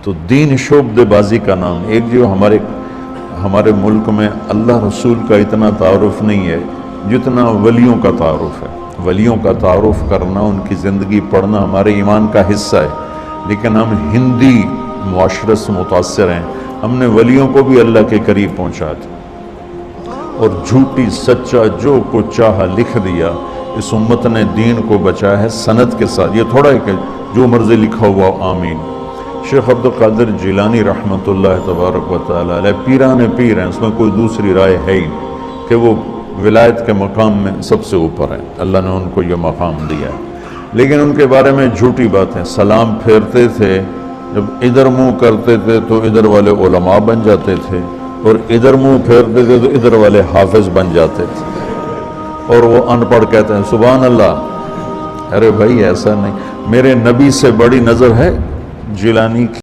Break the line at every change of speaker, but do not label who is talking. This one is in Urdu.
تو دین شعبہ بازی کا نام، ایک جو ہمارے ملک میں اللہ رسول کا اتنا تعارف نہیں ہے جتنا ولیوں کا تعارف ہے۔ ولیوں کا تعارف کرنا، ان کی زندگی پڑھنا ہمارے ایمان کا حصہ ہے، لیکن ہم ہندی معاشرت سے متاثر ہیں، ہم نے ولیوں کو بھی اللہ کے قریب پہنچا دیا اور جھوٹی سچا جو کچھ چاہا لکھ دیا۔ اس امت نے دین کو بچایا ہے سند کے ساتھ، یہ تھوڑا ہے کہ جو مرضی لکھا ہوا آمین۔ شیخ عبدالقادر جیلانی رحمۃ اللہ تبارک و تعالی علیہ پیران پیر ہیں، اس میں کوئی دوسری رائے ہے ہی نہیں کہ وہ ولایت کے مقام میں سب سے اوپر ہیں، اللہ نے ان کو یہ مقام دیا ہے، لیکن ان کے بارے میں جھوٹی باتیں۔ سلام پھیرتے تھے، جب ادھر منہ کرتے تھے تو ادھر والے علماء بن جاتے تھے، اور ادھر منہ پھیرتے تھے تو ادھر والے حافظ بن جاتے تھے، اور وہ ان پڑھ کہتے ہیں سبحان اللہ۔ ارے بھائی ایسا نہیں، میرے نبی سے بڑی نظر ہے جیلانی کی؟